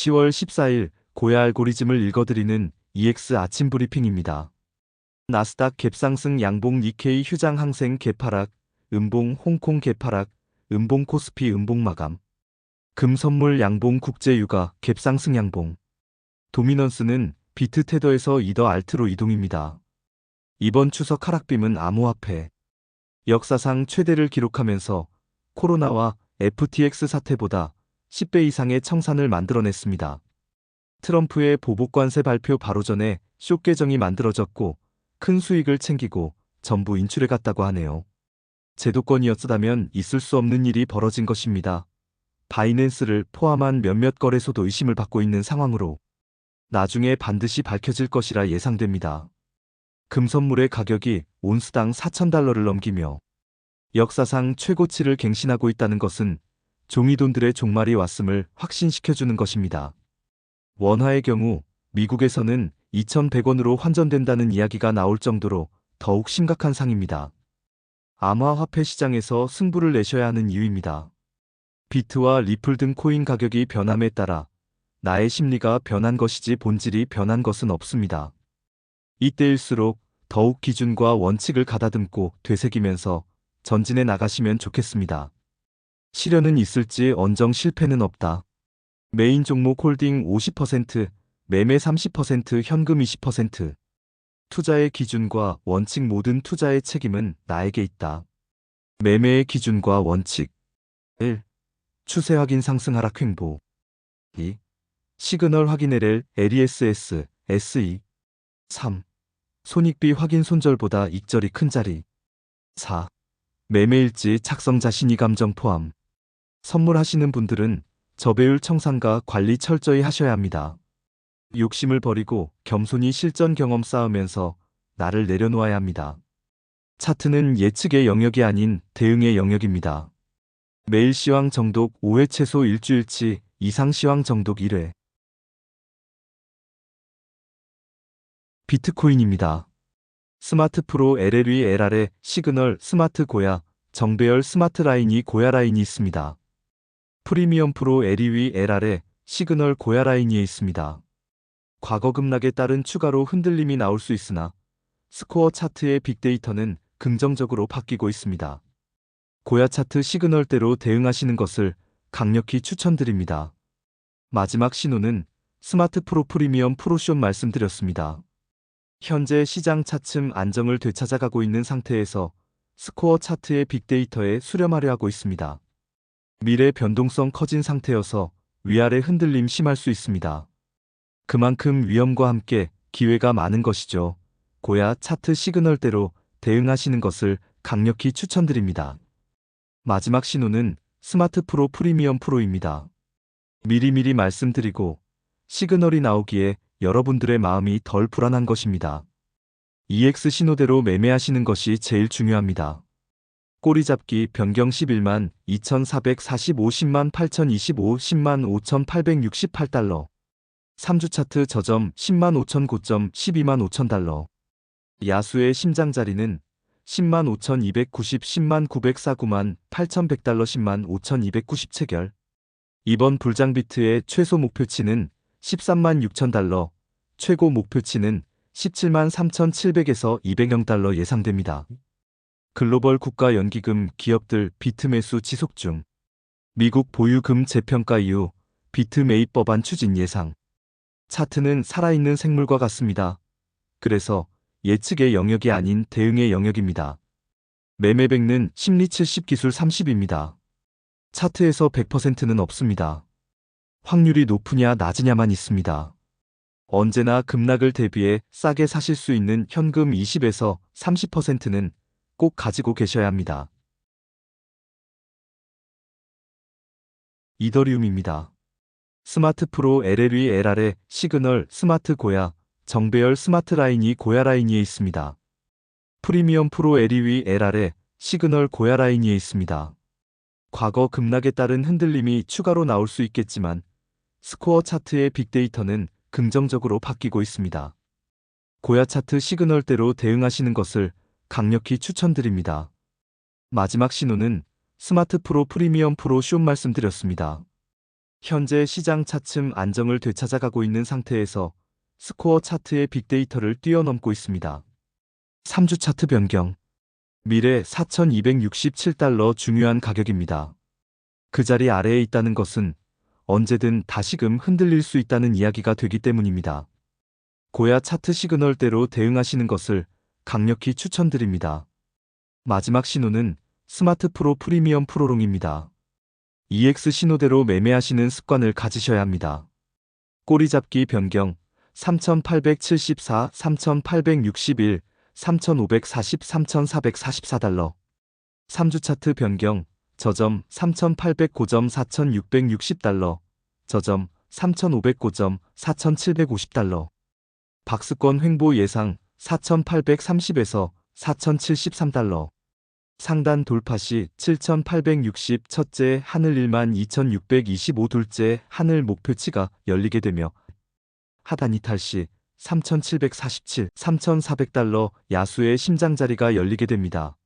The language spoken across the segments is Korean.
10월 14일 고야 알고리즘을 읽어드리는 EX 아침 브리핑입니다. 나스닥 갭상승 양봉 니케이 휴장 항생 개파락, 음봉 홍콩 개파락, 음봉 코스피 음봉 마감. 금 선물 양봉 국제 유가 갭상승 양봉. 도미넌스는 비트 테더에서 이더 알트로 이동입니다. 이번 추석 하락빔은 암호화폐. 역사상 최대를 기록하면서 코로나와 FTX 사태보다 10배 이상의 청산을 만들어냈습니다. 트럼프의 보복관세 발표 바로 전에 숏 계정이 만들어졌고 큰 수익을 챙기고 전부 인출해 갔다고 하네요. 제도권이었다면 있을 수 없는 일이 벌어진 것입니다. 바이낸스를 포함한 몇몇 거래소도 의심을 받고 있는 상황으로 나중에 반드시 밝혀질 것이라 예상됩니다. 금 선물의 가격이 온스당 4,000달러를 넘기며 역사상 최고치를 갱신하고 있다는 것은 종이돈들의 종말이 왔음을 확신시켜주는 것입니다. 원화의 경우 미국에서는 2,100원으로 환전된다는 이야기가 나올 정도로 더욱 심각한 상입니다. 암호화폐 시장에서 승부를 내셔야 하는 이유입니다. 비트와 리플 등 코인 가격이 변함에 따라 나의 심리가 변한 것이지 본질이 변한 것은 없습니다. 이때일수록 더욱 기준과 원칙을 가다듬고 되새기면서 전진해 나가시면 좋겠습니다. 실현은 있을지 언정 실패는 없다. 메인 종목 홀딩 50%, 매매 30%, 현금 20%. 투자의 기준과 원칙 모든 투자의 책임은 나에게 있다. 매매의 기준과 원칙 1. 추세 확인 상승 하락 횡보 2. 시그널 확인 LL, LESS, SE 3. 손익비 확인 손절보다 익절이 큰 자리 4. 매매일지 작성 자신이 감정 포함. 선물하시는 분들은 저배율 청산과 관리 철저히 하셔야 합니다. 욕심을 버리고 겸손히 실전 경험 쌓으면서 나를 내려놓아야 합니다. 차트는 예측의 영역이 아닌 대응의 영역입니다. 매일 시황 정독 5회 최소 일주일치 이상 시황 정독 1회. 비트코인입니다. 스마트 프로 LLE LR에 시그널 스마트 고야, 정배열 스마트 라인이 고야 라인이 있습니다. 프리미엄 프로 LEE LR에 시그널 고야 라인이 있습니다. 과거 급락에 따른 추가로 흔들림이 나올 수 있으나 스코어 차트의 빅데이터는 긍정적으로 바뀌고 있습니다. 고야 차트 시그널대로 대응하시는 것을 강력히 추천드립니다. 마지막 신호는 스마트 프로 프리미엄 프로쇼 말씀드렸습니다. 현재 시장 차츰 안정을 되찾아가고 있는 상태에서 스코어 차트의 빅데이터에 수렴하려 하고 있습니다. 미래 변동성 커진 상태여서 위아래 흔들림 심할 수 있습니다. 그만큼 위험과 함께 기회가 많은 것이죠. 고야 차트 시그널대로 대응하시는 것을 강력히 추천드립니다. 마지막 신호는 스마트 프로 프리미엄 프로입니다. 미리미리 말씀드리고 시그널이 나오기에 여러분들의 마음이 덜 불안한 것입니다. EX 신호대로 매매하시는 것이 제일 중요합니다. 꼬리잡기 변경 11만 2,445 10만 8,025 10만 5,868달러 3주 차트 저점 10만 5천 고점 12만 5천 달러 야수의 심장 자리는 10만 5,290 10만 949만 8,100달러 10만 5,290 체결 이번 불장 비트의 최소 목표치는 13만 6천 달러 최고 목표치는 17만 3,700에서 200영 달러 예상됩니다. 글로벌 국가연기금 기업들 비트 매수 지속 중. 미국 보유금 재평가 이후 비트 매입 법안 추진 예상. 차트는 살아있는 생물과 같습니다. 그래서 예측의 영역이 아닌 대응의 영역입니다. 매매 100는 심리 70 기술 30입니다. 차트에서 100%는 없습니다. 확률이 높으냐 낮으냐만 있습니다. 언제나 급락을 대비해 싸게 사실 수 있는 현금 20에서 30%는 꼭 가지고 계셔야 합니다. 이더리움입니다. 스마트 프로 LLE LR에 시그널 스마트 고야, 정배열 스마트 라인이 고야 라인위에 있습니다. 프리미엄 프로 LEE LR에 시그널 고야 라인위에 있습니다. 과거 급락에 따른 흔들림이 추가로 나올 수 있겠지만 스코어 차트의 빅데이터는 긍정적으로 바뀌고 있습니다. 고야 차트 시그널대로 대응하시는 것을 강력히 추천드립니다. 마지막 신호는 스마트 프로 프리미엄 프로 쇼 말씀드렸습니다. 현재 시장 차츰 안정을 되찾아가고 있는 상태에서 스코어 차트의 빅데이터를 뛰어넘고 있습니다. 3주 차트 변경. 미래 4,267달러 중요한 가격입니다. 그 자리 아래에 있다는 것은 언제든 다시금 흔들릴 수 있다는 이야기가 되기 때문입니다. 고야 차트 시그널대로 대응하시는 것을 강력히 추천드립니다. 마지막 신호는 스마트 프로 프리미엄 프로롱입니다. EX 신호대로 매매하시는 습관을 가지셔야 합니다. 꼬리잡기 변경 3,874, 3,861, 3,540, 3,444달러. 3주 차트 변경 저점 3,800 고점 4,660달러. 저점 3,500 고점 4,750달러. 박스권 횡보 예상 4,830에서 4,073달러. 상단 돌파 시 7,860 첫째 하늘 12,625 둘째 하늘 목표치가 열리게 되며 하단 이탈 시 3,747, 3,400달러 야수의 심장자리가 열리게 됩니다.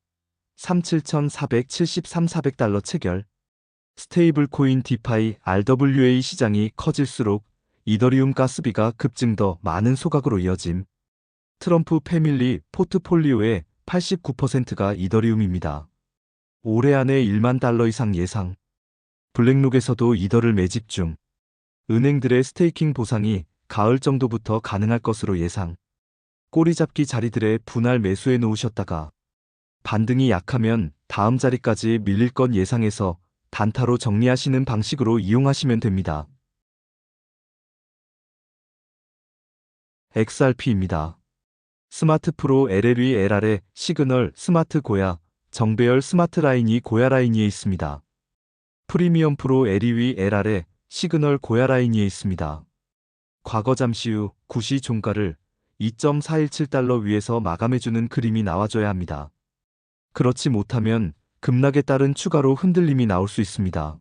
37,473, 400달러 체결. 스테이블 코인 디파이 RWA 시장이 커질수록 이더리움 가스비가 급증 더 많은 소각으로 이어짐. 트럼프 패밀리 포트폴리오의 89%가 이더리움입니다. 올해 안에 1만 달러 이상 예상. 블랙록에서도 이더를 매집 중. 은행들의 스테이킹 보상이 가을 정도부터 가능할 것으로 예상. 꼬리잡기 자리들에 분할 매수해 놓으셨다가 반등이 약하면 다음 자리까지 밀릴 건 예상해서 단타로 정리하시는 방식으로 이용하시면 됩니다. XRP입니다. 스마트 프로 LLE LR의 시그널 스마트 고야, 정배열 스마트 라인이 고야 라인위에 있습니다. 프리미엄 프로 LE위 LR의 시그널 고야 라인위에 있습니다. 과거 잠시 후 구시 종가를 2.417달러 위에서 마감해주는 그림이 나와줘야 합니다. 그렇지 못하면 급락에 따른 추가로 흔들림이 나올 수 있습니다.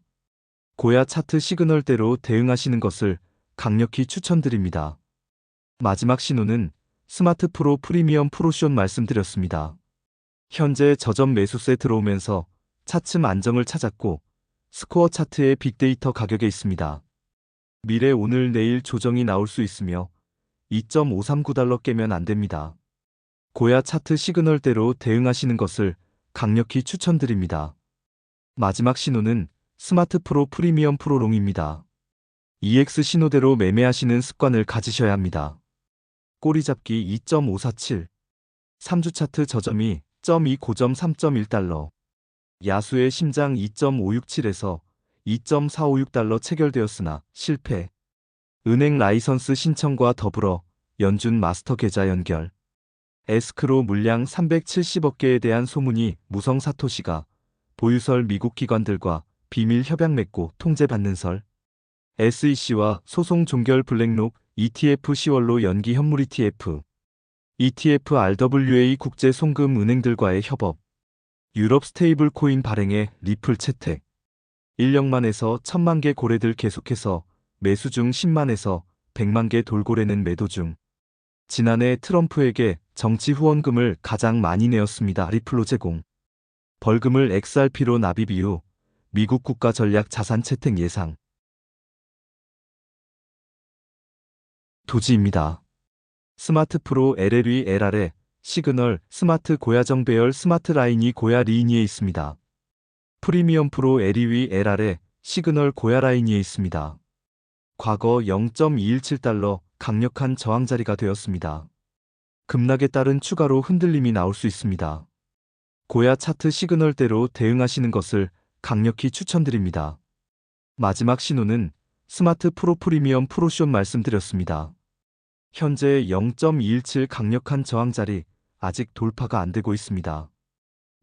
고야 차트 시그널대로 대응하시는 것을 강력히 추천드립니다. 마지막 신호는 스마트 프로 프리미엄 프로션 말씀드렸습니다. 현재 저점 매수세 들어오면서 차츰 안정을 찾았고 스코어 차트의 빅데이터 가격에 있습니다. 미래 오늘 내일 조정이 나올 수 있으며 2.539달러 깨면 안 됩니다. 고야 차트 시그널대로 대응하시는 것을 강력히 추천드립니다. 마지막 신호는 스마트 프로 프리미엄 프로롱입니다. EX 신호대로 매매하시는 습관을 가지셔야 합니다. 꼬리잡기 2.547. 3주 차트 저점이 0.2 고점 3.1달러. 야수의 심장 2.567에서 2.456달러 체결되었으나 실패. 은행 라이선스 신청과 더불어 연준 마스터 계좌 연결. 에스크로 물량 370억 개에 대한 소문이 무성 사토시가 보유설 미국 기관들과 비밀 협약 맺고 통제받는 설. SEC와 소송 종결 블랙록 ETF 10월로 연기 현물 ETF RWA 국제 송금 은행들과의 협업. 유럽 스테이블 코인 발행에 리플 채택. 1년만에서 1,000만 개 고래들 계속해서 매수 중 10만에서 100만 개 돌고래는 매도 중. 지난해 트럼프에게 정치 후원금을 가장 많이 내었습니다. 리플로 제공. 벌금을 XRP로 납입 이후 미국 국가 전략 자산 채택 예상. 도지입니다. 스마트 프로 LLE LR의 시그널 스마트 고야정 배열 스마트 라인이 고야 리인위에 있습니다. 프리미엄 프로 LE위 LR의 시그널 고야 라인위에 있습니다. 과거 0.217달러 강력한 저항 자리가 되었습니다. 급락에 따른 추가로 흔들림이 나올 수 있습니다. 고야 차트 시그널대로 대응하시는 것을 강력히 추천드립니다. 마지막 신호는 스마트 프로 프리미엄 프로션 말씀드렸습니다. 현재 0.217 강력한 저항 자리 아직 돌파가 안 되고 있습니다.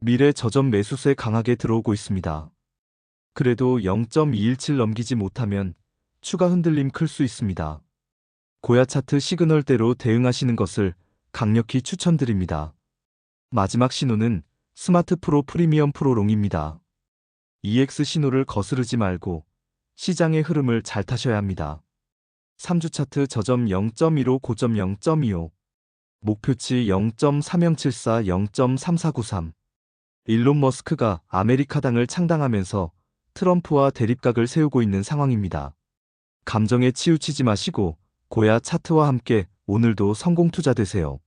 미래 저점 매수세 강하게 들어오고 있습니다. 그래도 0.217 넘기지 못하면 추가 흔들림 클 수 있습니다. 고야 차트 시그널대로 대응하시는 것을 강력히 추천드립니다. 마지막 신호는 스마트 프로 프리미엄 프로롱입니다. EX 신호를 거스르지 말고 시장의 흐름을 잘 타셔야 합니다. 3주 차트 저점 0.15 고점 0.25 목표치 0.3074 0.3493 일론 머스크가 아메리카당을 창당하면서 트럼프와 대립각을 세우고 있는 상황입니다. 감정에 치우치지 마시고 고야 차트와 함께 오늘도 성공 투자 되세요.